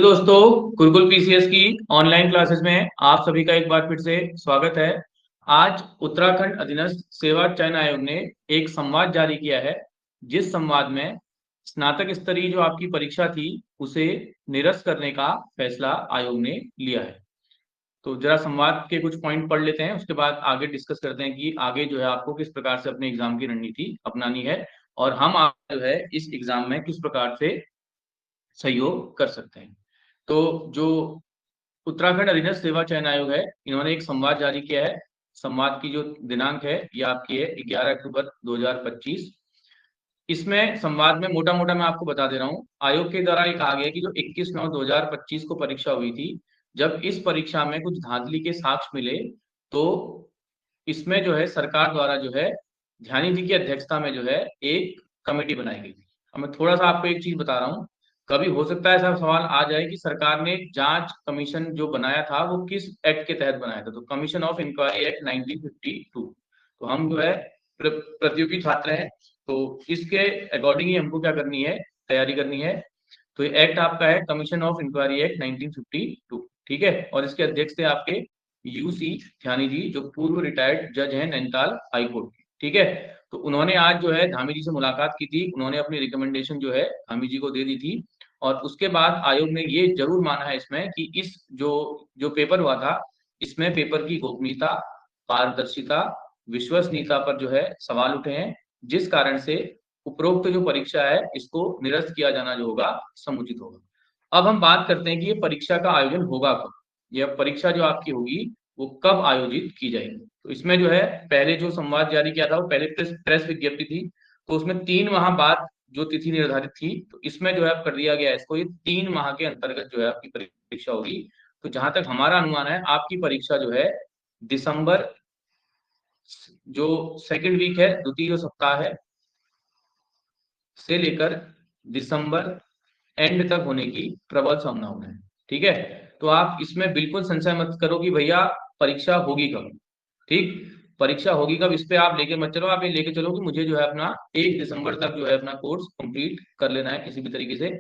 दोस्तों, गुरुकुल पीसीएस की online classes में आप सभी का एक बार फिर से स्वागत है। आज उत्तराखंड अधीनस्थ सेवा चयन आयोग ने एक संवाद जारी किया है, जिस संवाद में स्नातक स्तरीय जो आपकी परीक्षा थी उसे निरस्त करने का फैसला आयोग ने लिया है। तो जरा संवाद के कुछ पॉइंट पढ़ लेते हैं, उसके बाद आगे डिस्कस करते हैं कि आगे जो है आपको किस प्रकार से अपने एग्जाम की रणनीति अपनानी है और हम आप जो है इस एग्जाम में किस प्रकार से सहयोग कर सकते हैं। तो जो उत्तराखंड अधीनस्थ सेवा चयन आयोग है, इन्होंने एक संवाद जारी किया है। संवाद की जो दिनांक है ये आपकी है 11 अक्टूबर 2025। इसमें संवाद में मोटा मोटा मैं आपको बता दे रहा हूँ। आयोग के द्वारा ये कहा गया कि जो 21/9/2025 को परीक्षा हुई थी, जब इस परीक्षा में कुछ धांधली के साक्ष्य मिले, तो इसमें जो है सरकार द्वारा जो है ध्यानी जी की अध्यक्षता में जो है एक कमेटी बनाई गई थी। अब मैं थोड़ा सा आपको एक चीज बता रहा हूँ, कभी हो सकता है ऐसा सवाल आ जाए कि सरकार ने जांच कमीशन जो बनाया था वो किस एक्ट के तहत बनाया था। तो कमीशन ऑफ इंक्वायरी एक्ट 1952। तो हम जो है प्रतियोगी छात्र हैं, तो इसके अकॉर्डिंग ही हमको क्या करनी है, तैयारी करनी है। तो ये एक्ट आपका है कमीशन ऑफ इंक्वायरी एक्ट 1952, ठीक है। और इसके अध्यक्ष थे आपके यूसी ध्यानी जी, जो पूर्व रिटायर्ड जज हैं नैनीताल हाई कोर्ट के, ठीक है। तो उन्होंने आज जो है धामी जी से मुलाकात की थी, उन्होंने अपनी रिकमेंडेशन जो है धामी जी को दे दी थी। और उसके बाद आयोग ने ये जरूर माना है इसमें कि इस जो जो पेपर हुआ था, इसमें पेपर की गोपनीयता, पारदर्शिता, विश्वसनीयता पर जो है सवाल उठे हैं, जिस कारण से उपरोक्त जो परीक्षा है इसको निरस्त किया जाना जो होगा समुचित होगा। अब हम बात करते हैं कि ये परीक्षा का आयोजन होगा कब। यह परीक्षा जो आपकी होगी वो कब आयोजित की जाएगी। तो इसमें जो है पहले जो संवाद जारी किया था वो पहले प्रेस विज्ञप्ति थी, तो उसमें 3 माह बाद जो तिथि निर्धारित थी, तो इसमें जो है अब कर दिया गया है इसको, ये 3 माह के अंतर्गत जो है आपकी परीक्षा होगी। तो जहां तक हमारा अनुमान है, आपकी परीक्षा जो है दिसंबर जो सेकंड वीक है, द्वितीय जो सप्ताह है से लेकर दिसंबर एंड तक होने की प्रबल संभावना है, ठीक है। तो आप इसमें बिल्कुल संशय मत करो कि भैया परीक्षा होगी कब, ठीक। परीक्षा होगी कब इस पे आप लेके मत चलो, आप ये लेके चलो कि मुझे जो है अपना 1 दिसंबर तक जो है अपना कोर्स कंप्लीट कर लेना है किसी भी तरीके से।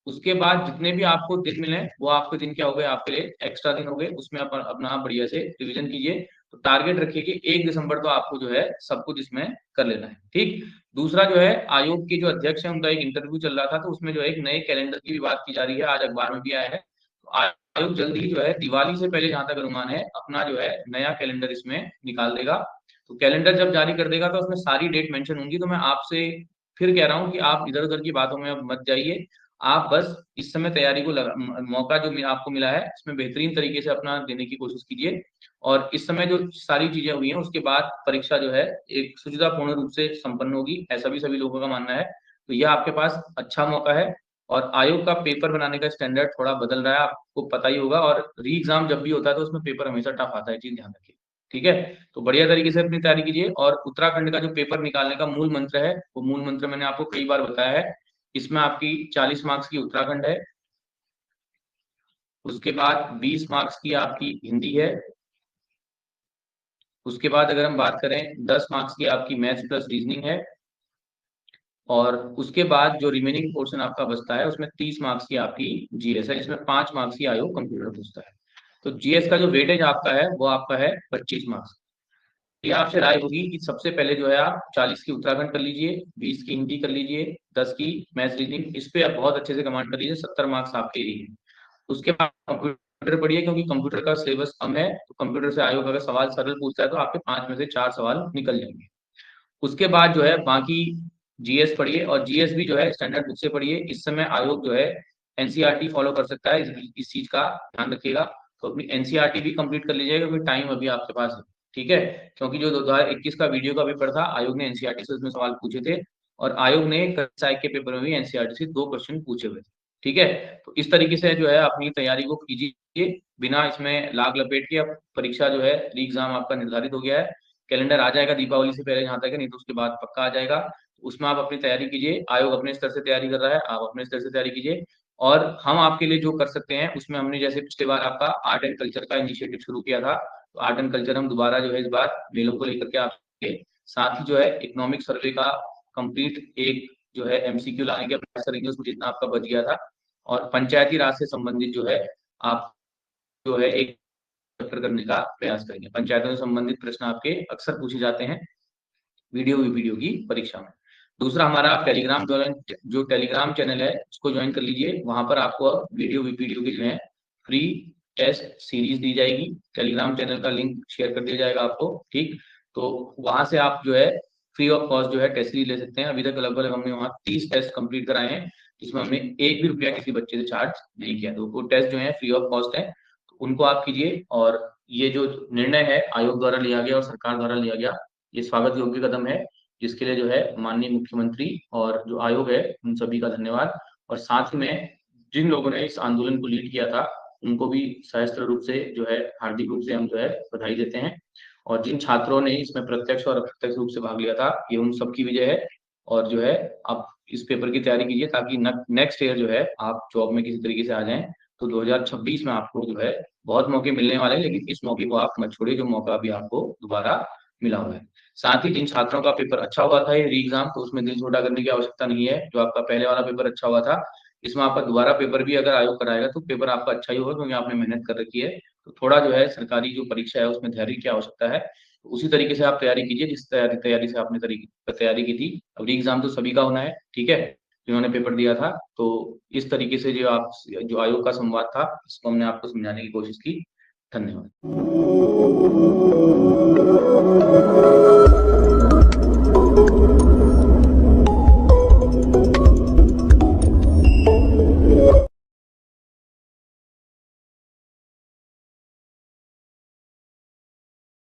उसके बाद जितने भी आपको दिन मिले वो आपके दिन क्या हो गए, आपके लिए एक्स्ट्रा दिन हो गए, उसमें अपना बढ़िया से रिविजन कीजिए। तो टारगेट रखिए कि 1 दिसंबर तो आपको जो है सब कुछ इसमें कर लेना है, ठीक। दूसरा जो है आयोग के जो अध्यक्ष है उनका एक इंटरव्यू चल रहा था, तो उसमें जो है एक नए कैलेंडर की भी बात की जा रही है, आज अखबार में भी आया है। तो आयोग जल्द ही जो है दिवाली से पहले जहां तक अनुमान है अपना जो है नया कैलेंडर इसमें निकाल देगा। तो कैलेंडर जब जारी कर देगा तो उसमें सारी डेट मेंशन होंगी। तो मैं आपसे फिर कह रहा हूँ कि आप इधर उधर की बातों में अब मत जाइए, आप बस इस समय तैयारी को मौका जो आपको मिला है इसमें बेहतरीन तरीके से अपना देने की कोशिश कीजिए। और इस समय जो सारी चीजें हुई हैं उसके बाद परीक्षा जो है एक सुविधापूर्ण रूप से संपन्न होगी, ऐसा भी सभी लोगों का मानना है। तो यह आपके पास अच्छा मौका है। और आयोग का पेपर बनाने का स्टैंडर्ड थोड़ा बदल रहा है, आपको पता ही होगा। और री एग्जाम जब भी होता है तो उसमें पेपर हमेशा टफ आता है, चीज ध्यान रखिए, ठीक है। तो बढ़िया तरीके से अपनी तैयारी कीजिए। और उत्तराखंड का जो पेपर निकालने का मूल मंत्र है, वो मूल मंत्र मैंने आपको कई बार बताया है। इसमें आपकी 40 मार्क्स की उत्तराखंड है, उसके बाद 20 मार्क्स की आपकी हिंदी है, उसके बाद अगर हम बात करें 10 मार्क्स की आपकी मैथ्स प्लस रीजनिंग है, और उसके बाद जो रिमेनिंग पोर्शन आपका बचता है उसमें 30 मार्क्स की आपकी जीएस है, इसमें 5 मार्क्स की आयोग कंप्यूटर पूछता है। तो जीएस का जो वेटेज आपका है वो आपका है 25 मार्क्स। ये आपसे राय होगी कि सबसे पहले जो है आप 40 की उत्तराखंड कर लीजिए, 20 की हिंदी कर लीजिए, 10 की मैथ्स रीजनिंग, इस पे आप बहुत अच्छे से कमांड कर लीजिए, 70 मार्क्स आपके ही हैं। उसके बाद कंप्यूटर पढ़िए, क्योंकि कंप्यूटर का सिलेबस कम है, तो कंप्यूटर से आयोग अगर सवाल सरल पूछता है तो आपके 5 में से 4 सवाल निकल जाएंगे। उसके बाद जो है बाकी जीएस पढ़िए, और जीएस भी जो है स्टैंडर्ड बुक से पढ़िए। इस समय आयोग जो है एनसीईआरटी फॉलो कर सकता है, इस चीज का ध्यान रखिएगा। तो अपनी एनसीईआरटी भी कंप्लीट कर लीजिएगा, क्योंकि टाइम अभी आपके पास है, ठीक है। क्योंकि जो 2021 का वीडियो का पेपर था, आयोग ने एनसीईआरटी से उसमें सवाल पूछे थे, और आयोग ने साइक के पेपर में भी एनसीईआरटी से 2 क्वेश्चन पूछे हुए थे, ठीक है। तो इस तरीके से जो है अपनी तैयारी को कीजिए, बिना इसमें लाग लपेट के। अब परीक्षा जो है री एग्जाम आपका निर्धारित हो गया है, कैलेंडर आ जाएगा दीपावली से पहले जहां तक है, नहीं तो उसके बाद पक्का आ जाएगा। उसमें आप अपनी तैयारी कीजिए, आयोग अपने स्तर से तैयारी कर रहा है, आप अपने स्तर से तैयारी कीजिए। और हम आपके लिए जो कर सकते हैं उसमें हमने जैसे पिछले बार आपका आर्ट एंड कल्चर का इनिशिएटिव शुरू किया था, तो आर्ट एंड कल्चर हम दोबारा जो है इस बार मेलों को लेकर के आपके साथ ही जो है इकोनॉमिक सर्वे का कंप्लीट एक जो है एमसीक्यू लाने के प्रयास करेंगे, उसमें जितना आपका बच गया था। और पंचायती राज से संबंधित जो है आप जो है एक उत्तर करने का प्रयास करेंगे। पंचायतों से संबंधित प्रश्न आपके अक्सर पूछे जाते हैं वीडियो की परीक्षा में। दूसरा हमारा टेलीग्राम जो टेलीग्राम चैनल है उसको ज्वाइन कर लीजिए। वहां पर आपको वीडियो की जो है फ्री टेस्ट सीरीज दी जाएगी। टेलीग्राम चैनल का लिंक शेयर कर दिया जाएगा आपको, ठीक। तो वहां से आप जो है फ्री ऑफ कॉस्ट जो है टेस्ट सीरीज ले सकते हैं। अभी तक लगभग हमने वहाँ 30 टेस्ट कंप्लीट कराए हैं, जिसमें हमने एक भी रुपया किसी बच्चे से चार्ज नहीं किया। तो वो टेस्ट जो है फ्री ऑफ कॉस्ट है, तो उनको आप कीजिए। और ये जो निर्णय है आयोग द्वारा लिया गया और सरकार द्वारा लिया गया, ये स्वागत योग्य कदम है, जिसके लिए जो है माननीय मुख्यमंत्री और जो आयोग है उन सभी का धन्यवाद। और साथ में जिन लोगों ने इस आंदोलन को लीड किया था उनको भी सहस्त्र रूप से जो है हार्दिक रूप से हम जो है बधाई देते हैं। और जिन छात्रों ने इसमें प्रत्यक्ष और अप्रत्यक्ष रूप से भाग लिया था, ये उन सबकी विजय है। और जो है आप इस पेपर की तैयारी कीजिए ताकि नेक्स्ट ईयर जो है आप जॉब में किसी तरीके से आ जाएं। तो 2026 में आपको जो है बहुत मौके मिलने वाले हैं, लेकिन इस मौके को आप मत छोड़िए, जो मौका भी आपको दोबारा मिला हुआ है। साथ ही जिन छात्रों का पेपर अच्छा हुआ था ये री एग्जाम, तो उसमें दिल छोटा करने की आवश्यकता नहीं है। जो आपका पहले वाला पेपर अच्छा हुआ था, इसमें आपका दोबारा पेपर भी अगर आयोग कराएगा तो पेपर आपका अच्छा ही होगा, क्योंकि आपने मेहनत कर रखी है। तो थोड़ा जो है सरकारी जो परीक्षा है उसमें धैर्य की आवश्यकता है। तो उसी तरीके से आप तैयारी कीजिए जिस तैयारी से आपने तैयारी की थी। अब री एग्जाम तो सभी का होना है, ठीक है, जिन्होंने पेपर दिया था। तो इस तरीके से जो आयोग का संवाद था, इसको हमने आपको समझाने की कोशिश की। धन्यवाद।